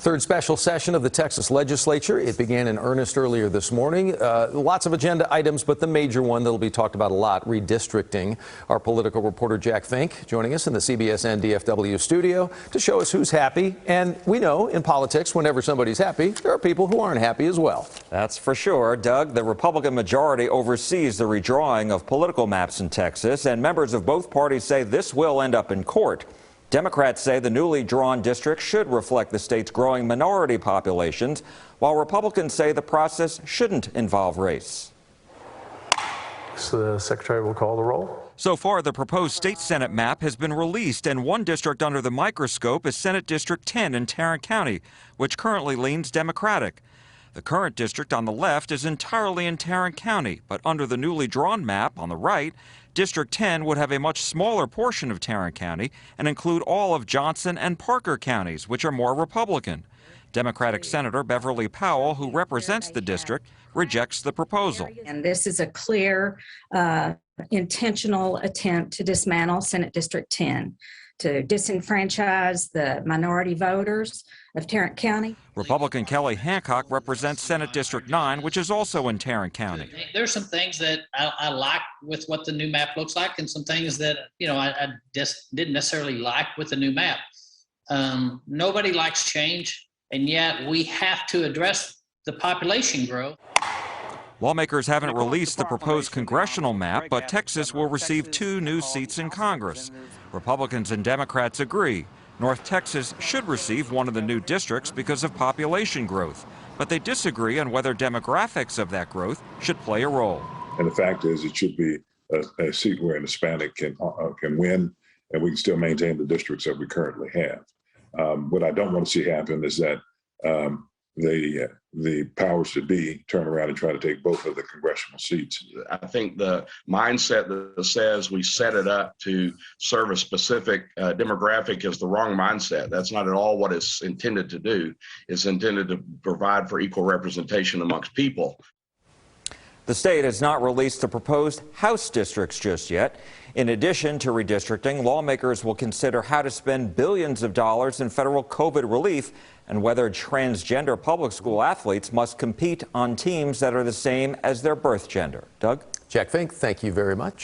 Third special session of the Texas Legislature. It began in earnest earlier this morning. Lots of agenda items, but the major one that will be talked about a lot, redistricting. Our political reporter Jack Fink joining us in the CBS and DFW studio to show us who's happy. And we know in politics, whenever somebody's happy, there are people who aren't happy as well. That's for sure. Doug, the Republican majority oversees the redrawing of political maps in Texas, and members of both parties say this will end up in court. Democrats say the newly drawn district should reflect the state's growing minority populations, while Republicans say the process shouldn't involve race. So the Secretary will call the roll. So far, the proposed state Senate map has been released, and one district under the microscope is Senate District 10 in Tarrant County, which currently leans Democratic. The current district on the left is entirely in Tarrant County, but under the newly drawn map on the right, District 10 would have a much smaller portion of Tarrant County and include all of Johnson and Parker counties, which are more Republican. Democratic Senator Beverly Powell, who represents the district, rejects the proposal. And this is a clear, intentional attempt to dismantle Senate District 10, to disenfranchise the minority voters of Tarrant County. Republican Kelly Hancock represents Senate District 9, which is also in Tarrant County. There's some things that I like with what the new map looks like, and some things that, I just didn't necessarily like with the new map. Nobody likes change, and yet we have to address the population growth. Lawmakers haven't released the proposed congressional map, but Texas will receive 2 new seats in Congress. Republicans and Democrats agree. North Texas should receive one of the new districts because of population growth, but they disagree on whether demographics of that growth should play a role. And the fact is, it should be a seat where an Hispanic can win, and we can still maintain the districts that we currently have. What I don't want to see happen is that the powers that be turn around and try to take both of the congressional seats. I think the mindset that says we set it up to serve a specific demographic is the wrong mindset. That's not at all what it's intended to do. It's intended to provide for equal representation amongst people. The state has not released the proposed House districts just yet. In addition to redistricting, lawmakers will consider how to spend billions of dollars in federal COVID relief and whether transgender public school athletes must compete on teams that are the same as their birth gender. Doug? Jack Fink, thank you very much.